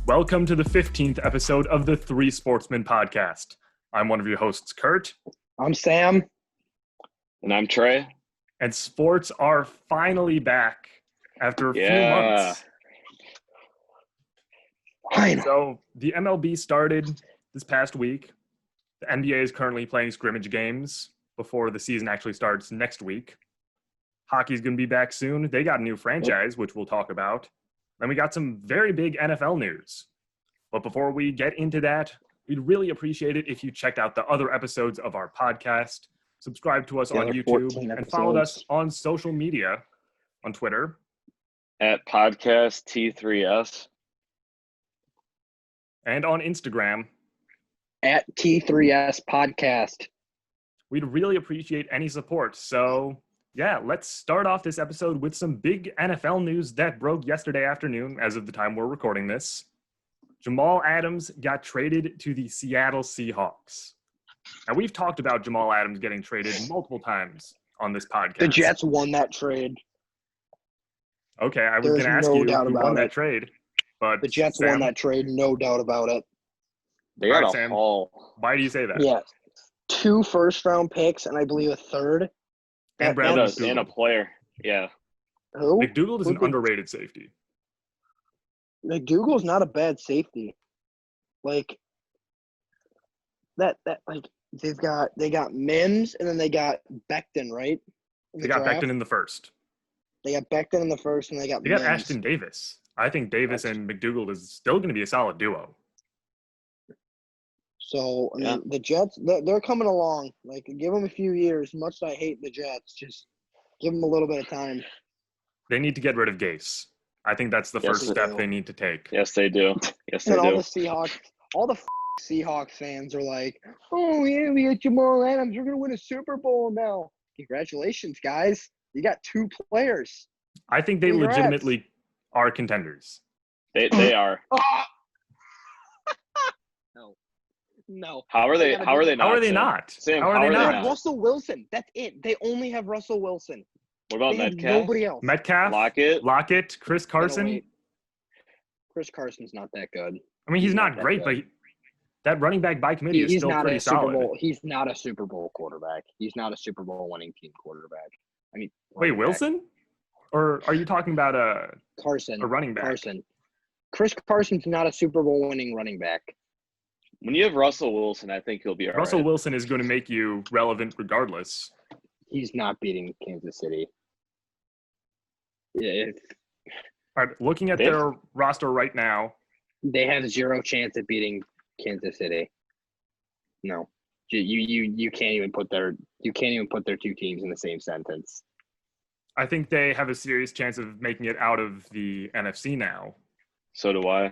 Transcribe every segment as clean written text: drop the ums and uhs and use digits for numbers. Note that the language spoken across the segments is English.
Welcome to the 15th episode of the Three Sportsmen podcast. I'm one of your hosts, Kurt. I'm Sam. And I'm Trey. And sports are finally back after a few months. Fine. So the MLB started this past week. The NBA is currently playing scrimmage games before the season actually starts next week. Hockey's going to be back soon. They got a new franchise, which we'll talk about. Then we got some very big NFL news. But before we get into that, we'd really appreciate it if you checked out the other episodes of our podcast, subscribe to us on YouTube, and followed us on social media, on Twitter. At Podcast T3S. And on Instagram. At T3S Podcast. We'd really appreciate any support. So, yeah, let's start off this episode with some big NFL news that broke yesterday afternoon as of the time we're recording this. Jamal Adams got traded to the Seattle Seahawks. Now, we've talked about Jamal Adams getting traded multiple times on this podcast. The Jets won that trade. Okay, I was going to ask you who won that trade. But the Jets won that trade, no doubt about it. They got a haul. Why do you say that? Yeah. 2 first-round picks and I believe a third. And a player. Yeah. Who? McDougal is an underrated safety. McDougal's not a bad safety. Like they got Mims and then they got Becton, right? They got Becton in the first. They got Becton in the first and they got Mims. Ashton Davis. I think Davis and McDougal is still going to be a solid duo. So, I mean, the Jets, they're coming along. Like, give them a few years. Much as I hate the Jets, just give them a little bit of time. They need to get rid of Gase. I think that's the first step they need to take. Yes, they do. Yes, they do. All the Seahawks fans are like, oh, yeah, we got Jamal Adams. We're going to win a Super Bowl now. Congratulations, guys. You got 2 players. I think they legitimately are contenders. They are. No. How are they not? How are they not? Sam, how are they not? Russell Wilson. That's it. They only have Russell Wilson. What about Metcalf? Nobody else. Metcalf, Lockett, Chris Carson. Chris Carson's not that good. I mean, he's not great, but that running back by committee is still pretty solid. He's not a Super Bowl quarterback. He's not a Super Bowl winning team quarterback. I mean, wait, Wilson? Or are you talking about Carson? A running back? Carson. Chris Carson's not a Super Bowl winning running back. When you have Russell Wilson, I think he'll be all right. Russell Wilson is going to make you relevant regardless. He's not beating Kansas City. Yeah. All right, looking at their roster right now. They have 0 chance of beating Kansas City. No. You can't even put their 2 teams in the same sentence. I think they have a serious chance of making it out of the NFC now. So do I.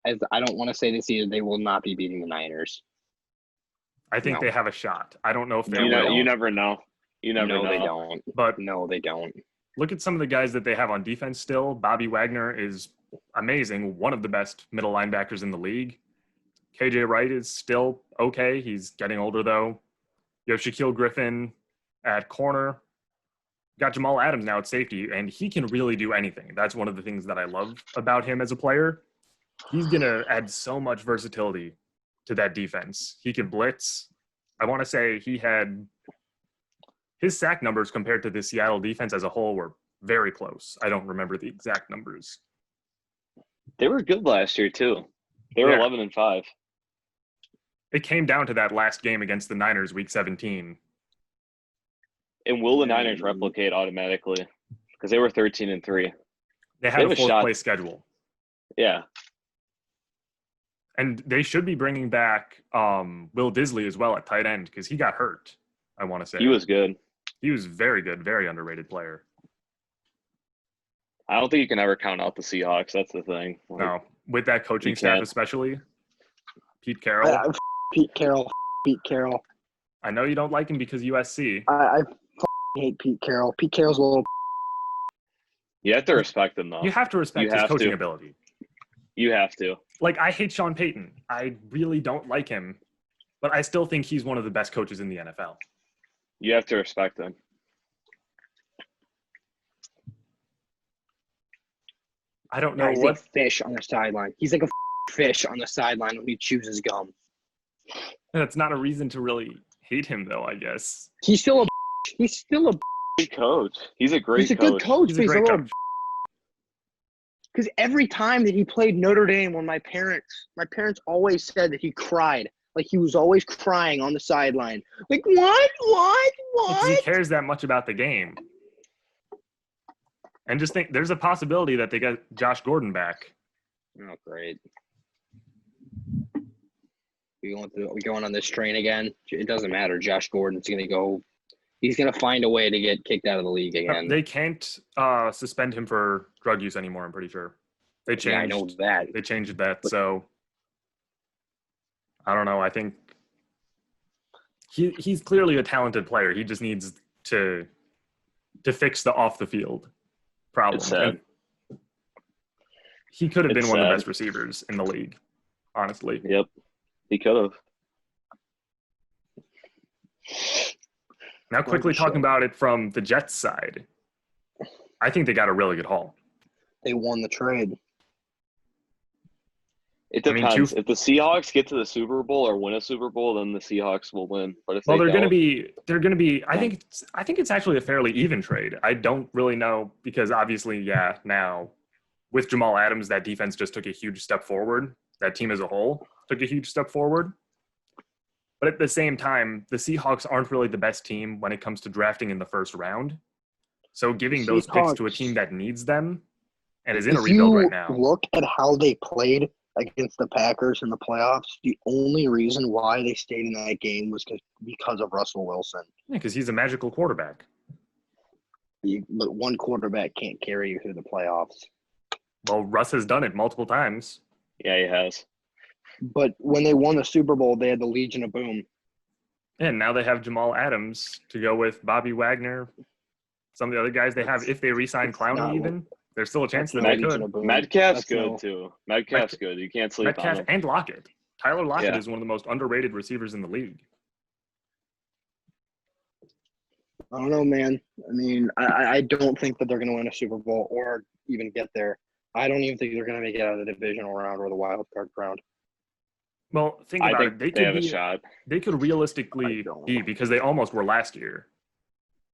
As I don't want to say this either, they will not be beating the Niners. I think they have a shot. I don't know if they will. You never know. You never know. No, they don't. But no, they don't. Look at some of the guys that they have on defense still. Bobby Wagner is amazing, one of the best middle linebackers in the league. KJ Wright is still okay. He's getting older, though. You have Shaquille Griffin at corner. Got Jamal Adams now at safety, and he can really do anything. That's one of the things that I love about him as a player. He's going to add so much versatility to that defense. He can blitz. I want to say his sack numbers compared to the Seattle defense as a whole were very close. I don't remember the exact numbers. They were good last year, too. They were 11-5. It came down to that last game against the Niners, Week 17. And will the Niners replicate automatically? Because they were 13-3. They had a fourth-place schedule. Yeah. And they should be bringing back Will Disley as well at tight end because he got hurt, I want to say. He was good. He was very good, very underrated player. I don't think you can ever count out the Seahawks. That's the thing. No, with that coaching staff especially. Pete Carroll. Pete Carroll. I know you don't like him because USC. I hate Pete Carroll. Pete Carroll's a little. You have to respect him, though. You have to respect his coaching ability. You have to. Like, I hate Sean Payton. I really don't like him. But I still think he's one of the best coaches in the NFL. You have to respect him. I don't know Guys, what. like fish on the sideline. He's like a fish on the sideline when he chews gum. That's not a reason to really hate him, though. I guess He's still a. He's still a. Good coach. He's a great He's a coach. good coach. he's But a he's great little. coach. Because every time that he played Notre Dame, when my parents always said that he cried. Like he was always crying on the sideline. Like what? Because he cares that much about the game. And just think, there's a possibility that they got Josh Gordon back. Oh, great. We going on this train again? It doesn't matter. Josh Gordon's going to go. He's going to find a way to get kicked out of the league again. They can't suspend him for drug use anymore, I'm pretty sure. They changed. Yeah, I know that. They changed that, so I don't know. I think he's clearly a talented player. He just needs to fix the off the field problem. It's sad. And he could have been It's one of the sad. best receivers in the league, honestly. Yep. He could have. Now, quickly talking about it from the Jets side, I think they got a really good haul. They won the trade. It I mean, depends. If the Seahawks get to the Super Bowl or win a Super Bowl, then the Seahawks will win. But if Well, they they're going don't, to be. I think it's actually a fairly even trade. I don't really know because obviously, yeah, now with Jamal Adams, that defense just took a huge step forward. That team as a whole took a huge step forward. But at the same time, the Seahawks aren't really the best team when it comes to drafting in the first round. So giving those picks to a team that needs them and is in a rebuild right now. Look at how they played against the Packers in the playoffs. The only reason why they stayed in that game was because of Russell Wilson. Yeah, because he's a magical quarterback. But one quarterback can't carry you through the playoffs. Well, Russ has done it multiple times. yeah, he has. But when they won the Super Bowl, they had the Legion of Boom. And now they have Jamal Adams to go with Bobby Wagner. Some of the other guys they have, if they re-sign Clowney even, there's still a chance that they could. Metcalf's good, too. Metcalf's good. You can't sleep on Metcalf him. and Lockett. Tyler Lockett Yeah. is one of the most underrated receivers in the league. I don't know, man. I mean, I don't think that they're going to win a Super Bowl or even get there. I don't even think they're going to make it out of the divisional round or the wild card round. Well, think I about think it. they have a shot. They could realistically be because they almost were last year.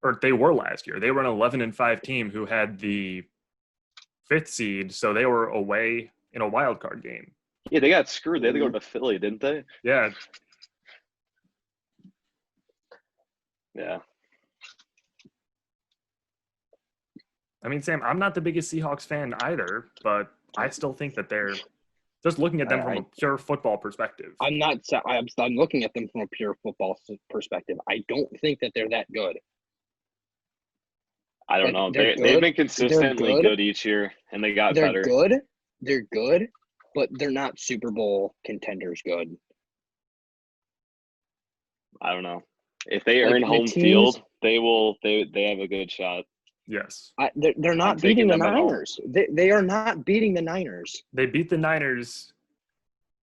Or they were last year. They were an 11-5 team who had the 5th seed, so they were away in a wild card game. Yeah, they got screwed. They had to go to Philly, didn't they? Yeah. Yeah. I mean, Sam, I'm not the biggest Seahawks fan either, but I still think that they're just looking at them from a pure football perspective. I'm looking at them from a pure football perspective. I don't think that they're that good. I don't know. They're They've good. been consistently good each year, and they got better. They're good, but they're not Super Bowl contenders good. I don't know. If they Like, earn the home teams- field, they will. They have a good shot. Yes. They're not I'm taking beating the them at home. Niners. They are not beating the Niners. They beat the Niners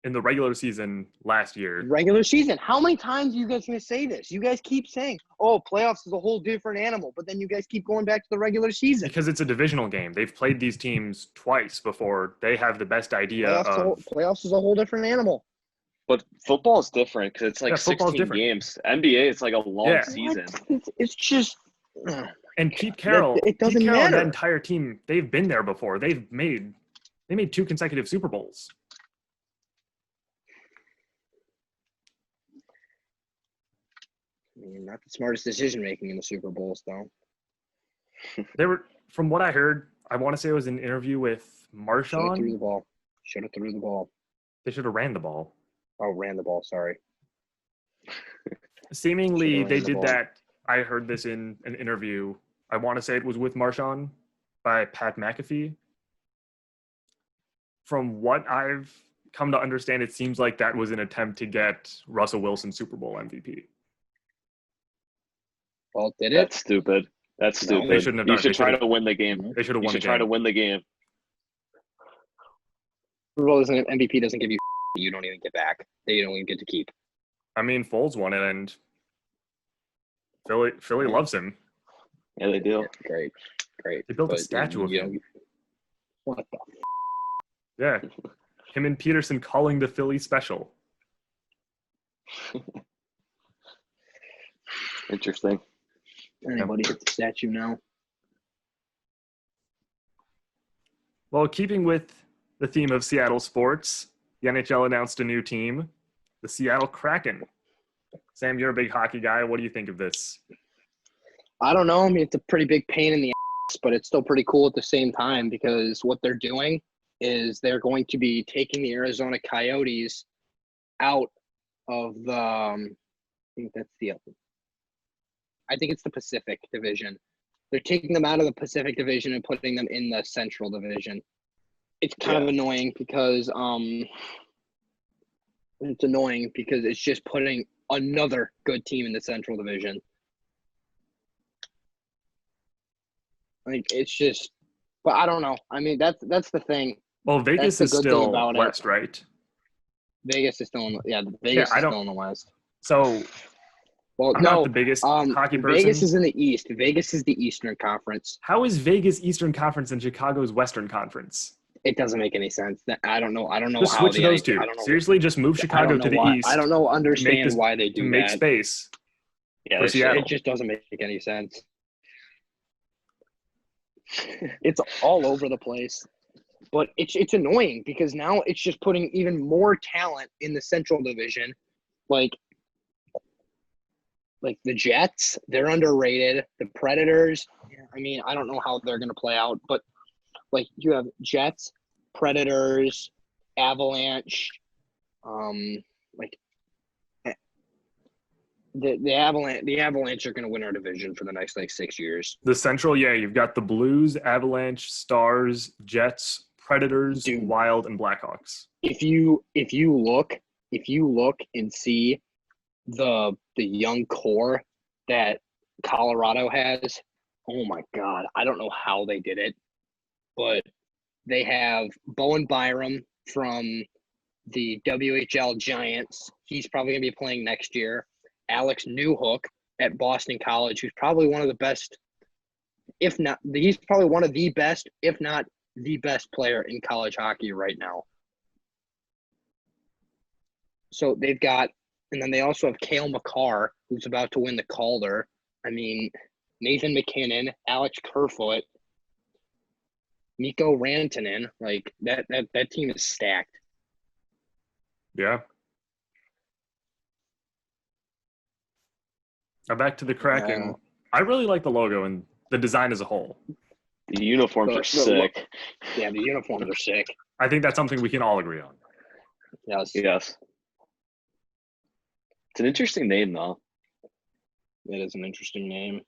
in the regular season last year. Regular season. How many times are you guys going to say this? You guys keep saying, oh, playoffs is a whole different animal, but then you guys keep going back to the regular season. Because it's a divisional game. They've played these teams twice before. They have the best idea of Playoffs is a whole different animal. But football is different because it's like football's 16 different. games. NBA, it's like a long season. It's just And Pete Carroll, it doesn't Pete Carroll and matter. that entire team, they've been there before. They made 2 consecutive Super Bowls. I mean, not the smartest decision making in the Super Bowls, though. They were, from what I heard, I want to say it was an interview with Should have threw Marshawn. the ball. Should have threw the ball. They should have ran the ball. Oh, ran the ball. Sorry. Seemingly, Should've they ran the did ball. that. I heard this in an interview. I want to say it was with Marshawn by Pat McAfee. From what I've come to understand, it seems like that was an attempt to get Russell Wilson Super Bowl MVP. Well, did it? That's stupid. That's No, stupid. they shouldn't have You done it. should They try should've- to win the game. They should have You won the should try to game. win the game. Super Bowl doesn't MVP doesn't give you you don't even get back. They don't even get to keep. I mean, Foles won it, and Philly loves him. Yeah, they do. Great. They built a But statue of you him. What the? Yeah. Him and Peterson calling the Philly special. Interesting. Anybody hit the statue now? Well, keeping with the theme of Seattle sports, the NHL announced a new team, the Seattle Kraken. Sam, you're a big hockey guy. What do you think of this? I don't know. I mean, it's a pretty big pain in the ass, but it's still pretty cool at the same time because what they're doing is they're going to be taking the Arizona Coyotes out of the I think it's the Pacific Division. They're taking them out of the Pacific Division and putting them in the Central Division. It's kind of annoying because it's just putting another good team in the Central Division. Like it's just, but I don't know. I mean, that's the thing. Well, Vegas is still West, right? Vegas is still in Vegas is still in the West. So, well, I'm not the biggest hockey person. Vegas is in the East. Vegas is the Eastern Conference. How is Vegas Eastern Conference and Chicago's Western Conference? It doesn't make any sense. I don't know. Just how switch those two. Seriously, just move Chicago to the East. I don't understand why they do to make space. Yeah, for Seattle. It just doesn't make any sense. It's all over the place. But it's annoying because now it's just putting even more talent in the Central Division. Like the Jets, they're underrated. The Predators, I mean, I don't know how they're going to play out, but like you have Jets, Predators, Avalanche, the Avalanche are going to win our division for the next 6 years. The Central, you've got the Blues, Avalanche, Stars, Jets, Predators, Wild, and Blackhawks. If you look and see the young core that Colorado has, oh my God, I don't know how they did it, but they have Bowen Byram from the WHL Giants. He's probably going to be playing next year. Alex Newhook at Boston College, who's probably one of the best, if not, he's probably one of the best, if not the best player in college hockey right now. So they've got, and then they also have Cale Makar, who's about to win the Calder. I mean, Nathan McKinnon, Alex Kerfoot, Mikko Rantanen, like that team is stacked. Yeah. Now back to the Kraken. I really like the logo and the design as a whole. The uniforms are sick. Yeah, the uniforms are sick. I think that's something we can all agree on. Yes. Yes. It's an interesting name, though. It is an interesting name.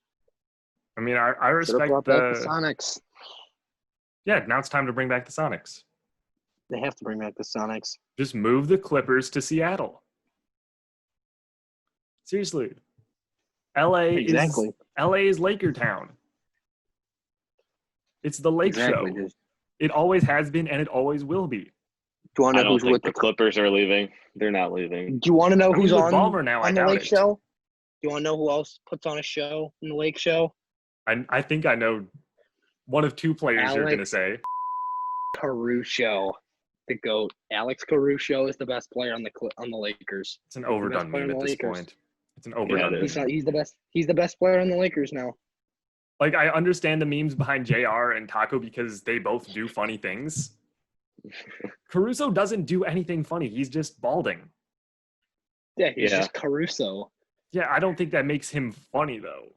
I mean, I respect the Sonics. Yeah, now it's time to bring back the Sonics. They have to bring back the Sonics. Just move the Clippers to Seattle. Seriously. LA is Laker town. It's the Lake Show. Dude. It always has been and it always will be. Do you want to know who's with the Clippers are leaving? They're not leaving. Do you want to know who's on Ballmer now? On the Lake Show? Do you want to know who else puts on a show in the Lake Show? I think I know one of two players you're going to say. Caruso, the GOAT. Alex Caruso is the best player on the Lakers. It's an overdone meme at this point. It's an overdone meme. He's the best player on the Lakers now. Like, I understand the memes behind JR and Taco because they both do funny things. Caruso doesn't do anything funny. He's just balding. Yeah, he's just Caruso. Yeah, I don't think that makes him funny, though.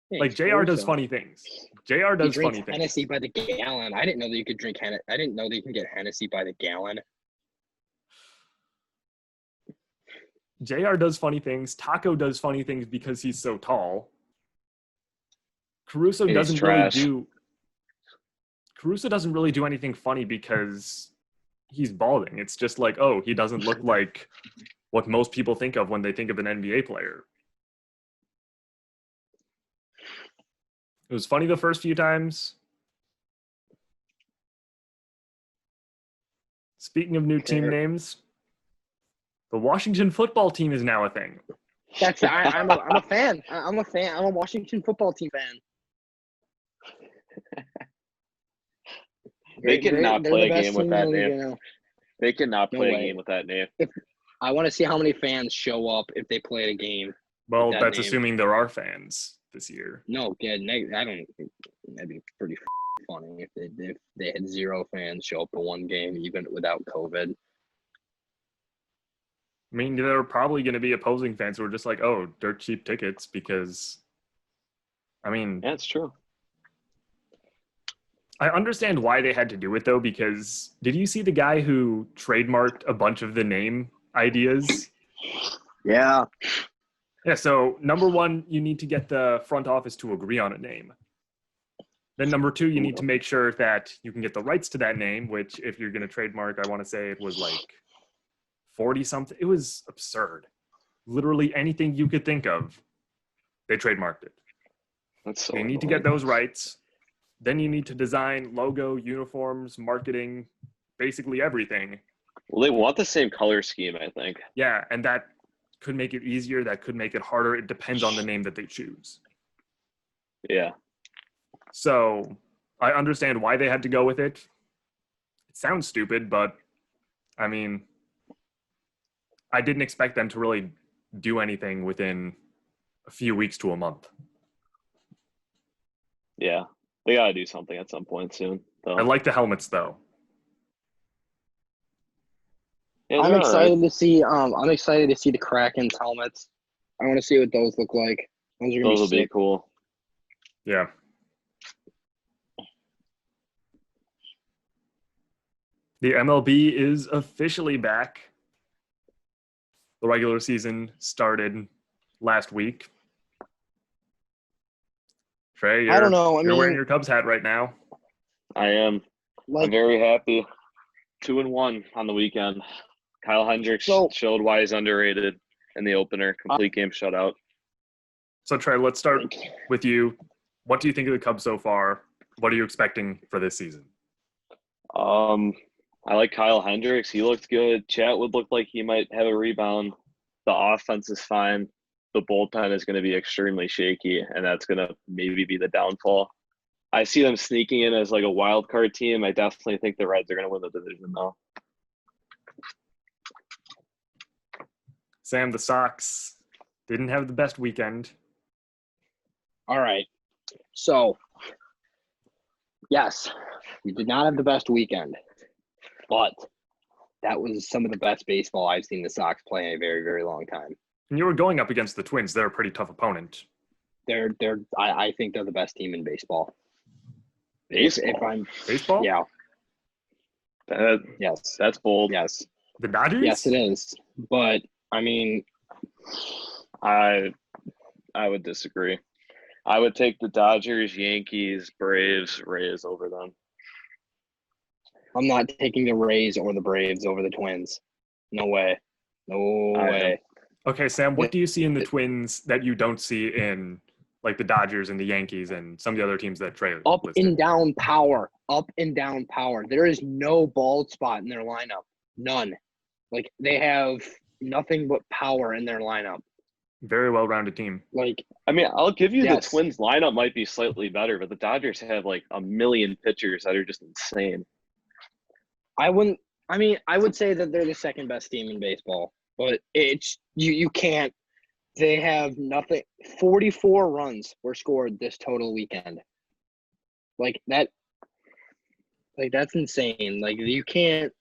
Yeah, like, JR does funny things. JR does funny things. Hennessy by the gallon. I didn't know that you could drink Hennessy. I didn't know that you can get Hennessy by the gallon. JR does funny things. Taco does funny things because he's so tall. Caruso doesn't really do anything funny because he's balding. It's just like, oh, he doesn't look like what most people think of when they think of an NBA player. It was funny the first few times. Speaking of new team names, the Washington football team is now a thing. I'm a fan. I'm a fan. I'm a Washington football team fan. They cannot They're play the a best game with team in that the league name. right now. They cannot No play a way. game with that name. I want to see how many fans show up if they play a game. Well, that that's name. assuming there are fans this year. No, I don't. That'd be pretty funny if they had 0 fans show up to one game even without COVID. I mean, there are probably going to be opposing fans who are just like, oh, dirt cheap tickets because, I mean, Yeah, it's true. I understand why they had to do it, though, because did you see the guy who trademarked a bunch of the name ideas? Yeah. Yeah, so number one, you need to get the front office to agree on a name. Then number 2, you need to make sure that you can get the rights to that name, which if you're going to trademark, I want to say it was like 40 something. It was absurd. Literally anything you could think of, they trademarked it. That's so You need to annoying. get those rights. Then you need to design logo, uniforms, marketing, basically everything. Well, they want the same color scheme, I think. Yeah, and that could make it easier. That could make it harder. It depends on the name that they choose. Yeah. So I understand why they had to go with it. It sounds stupid, but I mean, I didn't expect them to really do anything within a few weeks to a month. Yeah. They got to do something at some point soon. Though. I like the helmets, though. Yeah, I'm they're excited all right. to see. I'm excited to see the Kraken's helmets. I want to see what those look like. Those are gonna Those will be be sick. cool. Yeah. The MLB is officially back. The regular season started last week. Trey, I don't know. you're wearing your Cubs hat right now. I am. Like, I'm very happy. 2-1 on the weekend. Kyle Hendricks showed why he's underrated in the opener. Complete game shutout. So, Trey, let's start with you. What do you think of the Cubs so far? What are you expecting for this season? I like Kyle Hendricks. He looked good. Chatwood looked like he might have a rebound. The offense is fine. The bullpen is going to be extremely shaky, and that's going to maybe be the downfall. I see them sneaking in as like a wild card team. I definitely think the Reds are going to win the division, though. Sam, the Sox didn't have the best weekend. all right. So, yes, we did not have the best weekend, but that was some of the best baseball I've seen the Sox play in a very, very long time. And you were going up against the Twins. They're a pretty tough opponent. I think they're the best team in baseball. Baseball? Baseball? Yeah. Yes. That's bold. Yes. The Dodgers? Yes, it is. But, I mean, I would disagree. I would take the Dodgers, Yankees, Braves, Rays over them. I'm not taking the Rays or the Braves over the Twins. No way. No way. Okay, Sam, what do you see in the Twins that you don't see in like the Dodgers and the Yankees and some of the other teams that Trey listed? Up and down power. Up and down power. There is no bald spot in their lineup. None. Like, they have nothing but power in their lineup. Very well-rounded team. Like, I mean, I'll give you yes. the Twins lineup might be slightly better, but the Dodgers have like a million pitchers that are just insane. I would say that they're the second best team in baseball, but it's you can't. They have nothing. 44 runs were scored this total weekend. Like that. Like, that's insane. Like, you can't.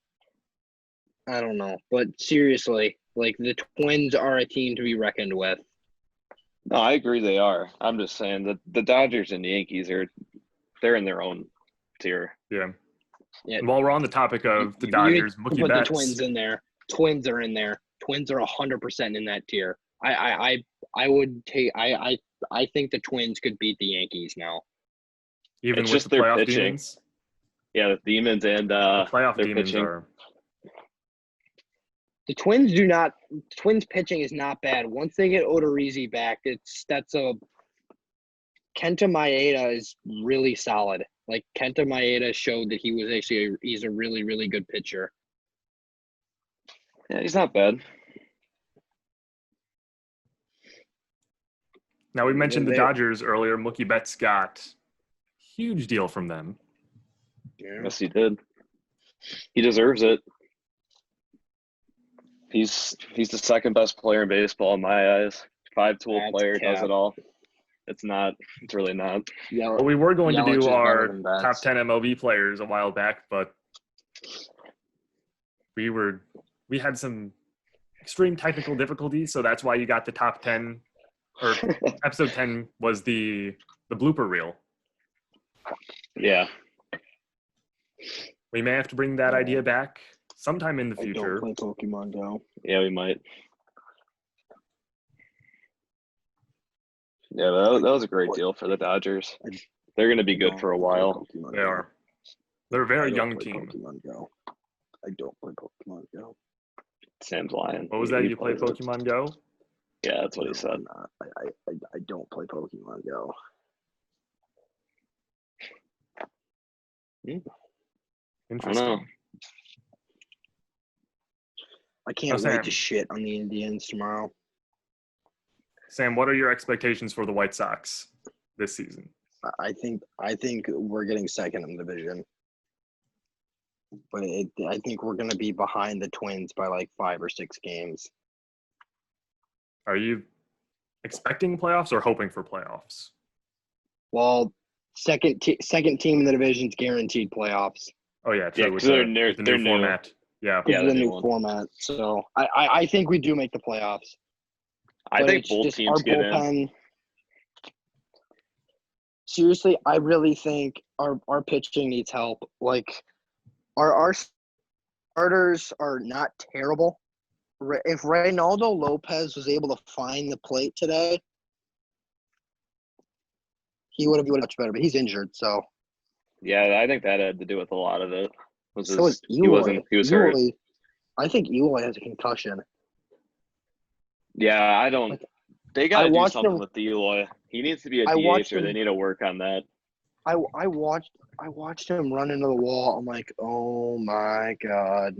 I don't know, but seriously, like, the Twins are a team to be reckoned with. No, I agree they are. I'm just saying that the Dodgers and the Yankees they're in their own tier. Yeah. Yeah. And while we're on the topic of the Dodgers, Mookie put Betts. the Twins in there. Twins are in there. Twins are 100% in that tier. I would take. I think the Twins could beat the Yankees now. Even It's with just the their playoff pitching. demons. Yeah, the demons and The playoff their demons pitching. are. The Twins do not. Twins pitching is not bad. Once they get Odorizzi back, Kenta Maeda is really solid. Like, Kenta Maeda showed that he's a really, really good pitcher. Yeah, he's not bad. Now, we mentioned the They- Dodgers earlier. Mookie Betts got huge deal from them. Yeah. Yes, he did. He deserves it. He's the second best player in baseball in my eyes. 5-tool That's player does cap. it all. It's not. It's really not. Yeah, Well, we were going to Yelich is do better our than Betts. top 10 MLB players a while back, but we had some extreme technical difficulties, so that's why you got the top 10, or episode 10 was the blooper reel. Yeah. We may have to bring that idea back sometime in the I future. don't play Pokemon Go. Yeah, we might. Yeah, that was a great deal for the Dodgers. They're going to be good for a while. They are. They're a very young play team. Pokemon Go. I don't play Pokemon Go. Sam's lying. What was that? He You play plays it. Pokemon Go? Yeah, that's what he No, said. I'm not. I don't play Pokemon Go. I don't Interesting. know. I can't Sam. wait to shit on the Indians tomorrow. Sam, what are your expectations for the White Sox this season? I think we're getting second in the division, but I think we're going to be behind the Twins by like 5 or 6 games. Are you expecting playoffs or hoping for playoffs? Well, second team in the division's guaranteed playoffs. Oh yeah, true. Yeah, with 'cause they're the new. new format. Yeah. Because Yeah, of the the new new one. format. So I think we do make the playoffs. I But think it's both just teams our get in. bullpen. Seriously, I really think our pitching needs help. Like our starters are not terrible. If Reynaldo Lopez was able to find the plate today, he would have been much better. But he's injured, so. Yeah, I think that had to do with a lot of it. So is He Eloy. was hurt. I think Eloy has a concussion. Yeah, I don't. Like, They got to do watched something him- with Eloy. He needs to be a I watched DH, or they him- need to work on that. I watched him run into the wall. I'm like, oh my god.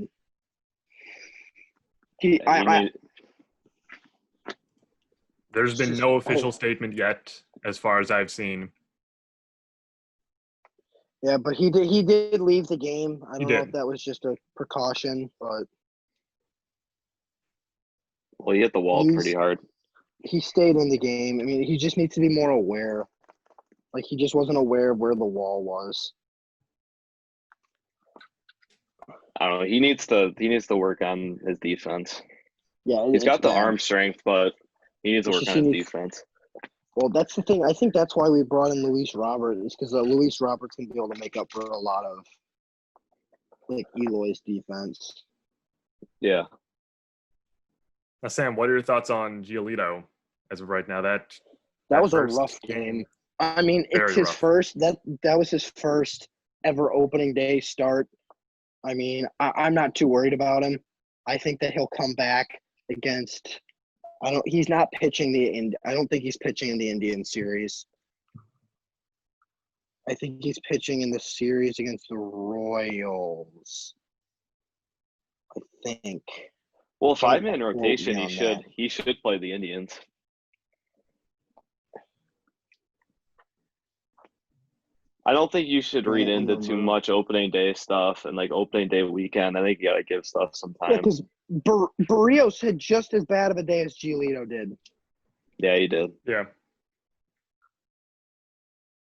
There's It's been just- no official statement yet, as far as I've seen. Yeah, but he did leave the game. I He don't know did. if that was just a precaution, but Well, he hit the wall He's- pretty hard. he stayed in the game. I mean, he just needs to be more aware. Like he just wasn't aware of where the wall was. I don't know. He needs to work on his defense. Yeah, He's got it's the bad. arm strength, but he needs to It's work just on his he needs- defense. Well, that's the thing. I think that's why we brought in Luis Robert, is because Luis Robert's gonna be able to make up for a lot of like Eloy's defense. Yeah. Now, Sam, what are your thoughts on Giolito as of right now? That That was a first rough game, game. I mean, it's very his rough. first. That was his first ever opening day start. I mean, I'm not too worried about him. I think that he'll come back against. He's not pitching I don't think he's pitching in the Indian series. I think he's pitching in the series against the Royals. I think. Well, 5-man quote rotation. me He on that. should play the Indians. I don't think you should read into too much opening day stuff and like opening day weekend. I think you gotta give stuff some Yeah, time. because Barrios had just as bad of a day as Giolito did. Yeah, he did. Yeah.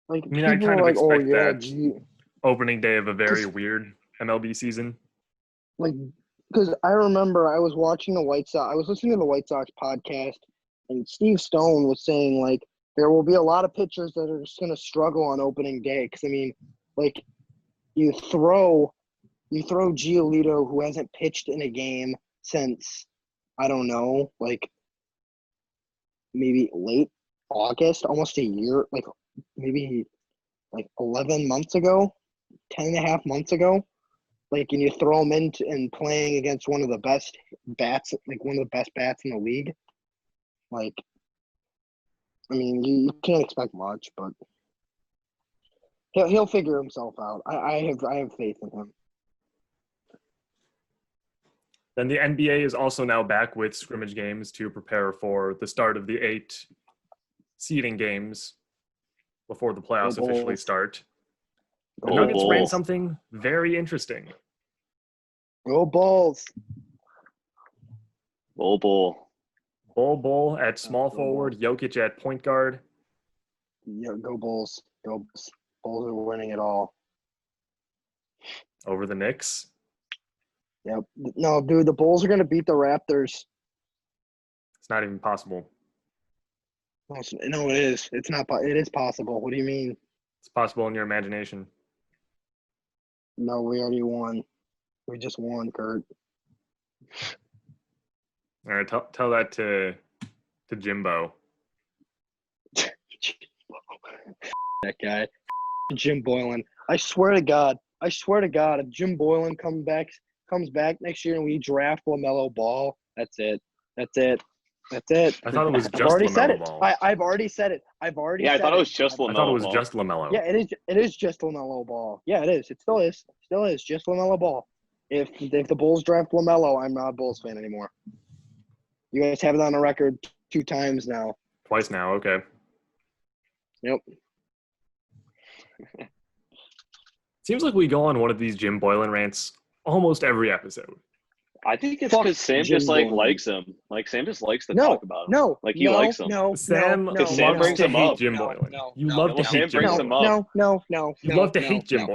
Like, I mean, I people kind were of like, "Oh expect yeah, that opening day of a very Just- weird MLB season. like because I remember I was watching the White Sox. I was listening to the White Sox podcast, and Steve Stone was saying like there will be a lot of pitchers that are just going to struggle on opening day. Because I mean, like you throw Giolito, who hasn't pitched in a game since I don't know, like maybe late August, almost a year, like maybe like 11 months ago, 10 and a half months ago. Like, and you throw him in and playing against one of the best bats, like one of the best bats in the league. Like, I mean, you can't expect much, but he'll figure himself out. I have faith in him. Then the NBA is also now back with scrimmage games to prepare for the start of the 8 seeding games before the playoffs Go Bulls. officially start. The Go Nuggets ran Bulls. something very interesting. Go Bulls. Bull. Bull at small Go forward, Jokic at point guard. Yeah, go Bulls. Go Bulls. Bulls are winning it all. Over the Knicks. Yep. No, dude, the Bulls are going to beat the Raptors. It's not even possible. No, it is. It's not. It is possible. What do you mean? It's possible in your imagination. No, we already won. We just won, Kurt. All right, tell that to Jimbo. That guy, Jim Boylan. I swear to God, if Jim Boylan comes back next year and we draft LaMelo Ball, that's it. I thought it was I've just already said LaMelo it. Ball. I've already said it. Yeah, I thought it was just LaMelo. I thought it was Ball. just LaMelo. Yeah, it is just LaMelo Ball. Yeah, it is. It still is. Just LaMelo Ball. If the Bulls draft LaMelo, I'm not a Bulls fan anymore. You guys have it on the record 2 times now. Twice now, okay. Yep. Seems like we go on one of these Jim Boylan rants almost every episode. I think it's Fuck because Sam Jim just like Boylan. likes him. Like Sam just likes to talk about him. No, Like he likes him. No, Sam no, loves Sam brings to him hate up. Jim No, Boylan. no, You no, love to Well, hate Sam Jim brings Boylan. him up. No. You love to hate Jim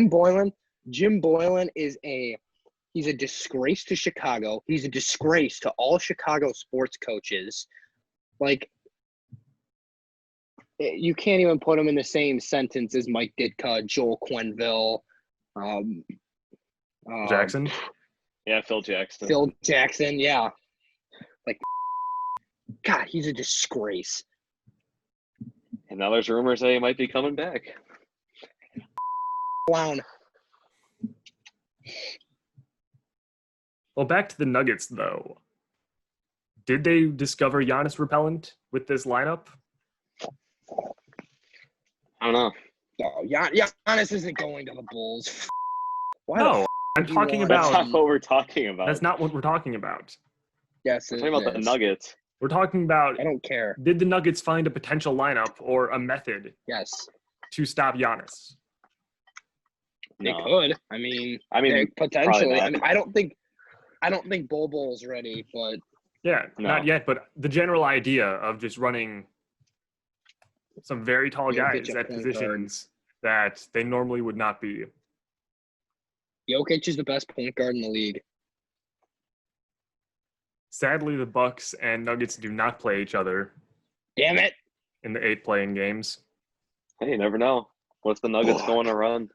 Boylan. Jim Boylan is he's a disgrace to Chicago. He's a disgrace to all Chicago sports coaches. Like, you can't even put him in the same sentence as Mike Ditka, Joel Quenneville, Jackson? Yeah, Phil Jackson. Phil Jackson. Yeah, like, God, he's a disgrace. And now there's rumors that he might be coming back. Clown. Well, back to the Nuggets, though. Did they discover Giannis repellent with this lineup? I don't know. No, Giannis isn't going to the Bulls. Why the No, I'm do you talking want That's about. not what we're talking about. That's not what we're talking about. Yes, We're talking about the Nuggets. We're talking about, I don't care. did the Nuggets find a potential lineup or a method Yes, to stop Giannis? they No. could. I mean, probably potentially. not. I mean, I don't think Bull's ready, but Yeah, No. not yet, but the general idea of just running some very tall Jokic guys at at point positions that they normally would not be. Jokic is the best point guard in the league. Sadly, the Bucks and Nuggets do not play each other Damn it! in the 8 playing games. Hey, you never know. What's the Nuggets going to run?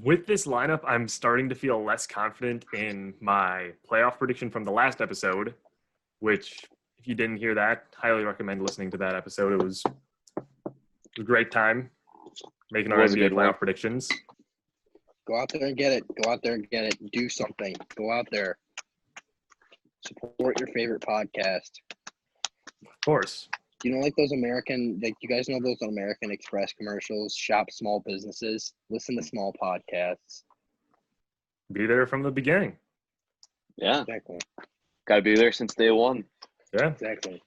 With this lineup, I'm starting to feel less confident in my playoff prediction from the last episode, which, if you didn't hear that, highly recommend listening to that episode. It was a great time making our It was a NBA good one. playoff predictions. Go out there and get it. Do something. Go out there. Support your favorite podcast. Of course. You know, like those American, like you guys know those American Express commercials, shop small businesses, listen to small podcasts. Be there from the beginning. Yeah, Exactly. got to be there since day one. Yeah, Exactly.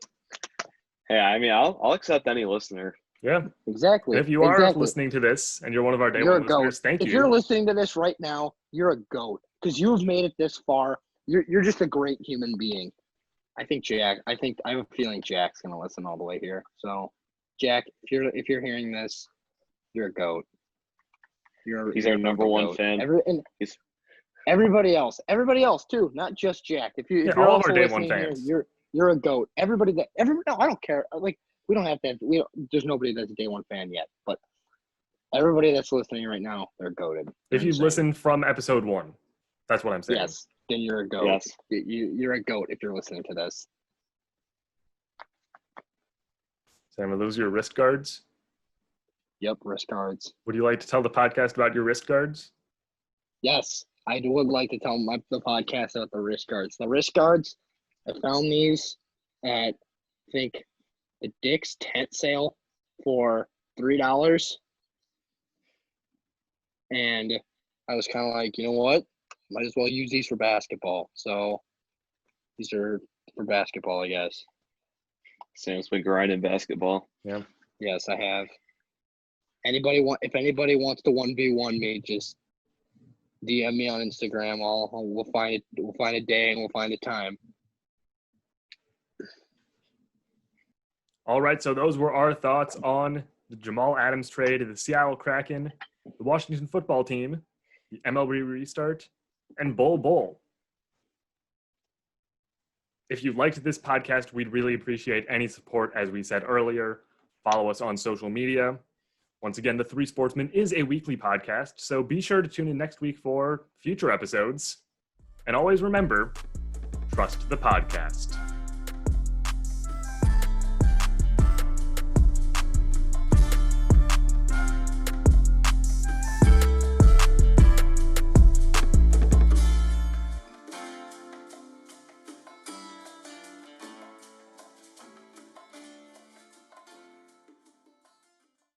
Hey, I mean, I'll accept any listener. yeah. Exactly. And if you are Exactly. listening to this and you're one of our day You're one a goat. listeners, thank If you. you're listening to this right now, you're a goat because you've made it this far. You're just a great human being. I have a feeling Jack's gonna listen all the way here. So, Jack, if you're hearing this, you're a goat. He's you're our a number fucking one goat. fan. He's- Everybody else too, not just Jack. If you're all of also our day one listening here, fans. you're a goat. No, I don't care. Like, we don't have to. There's nobody that's a day one fan yet, but everybody that's listening right now, they're goated. If They're you insane. listen from episode 1, that's what I'm saying. Yes, then you're a goat. Yes. You're a goat if you're listening to this. Sam, are those your wrist guards? Yep, wrist guards. Would you like to tell the podcast about your wrist guards? Yes, I would like to tell the podcast about the wrist guards. The wrist guards, I found these at, I think, the Dick's tent sale for $3. And I was kind of like, you know what? Might as well use these for basketball. So these are for basketball, I guess. Sam's been grinding basketball. Yeah. Yes, I have. If anybody wants to 1v1 me, just DM me on Instagram. We'll find it. We'll find a day and we'll find a time. All right, so those were our thoughts on the Jamal Adams trade, the Seattle Kraken, the Washington football team, the MLB restart, and Bull. If you liked this podcast, we'd really appreciate any support, as we said earlier. Follow us on social media. Once again, the Three Sportsmen is a weekly podcast, so be sure to tune in next week for future episodes. And always remember, trust the podcast.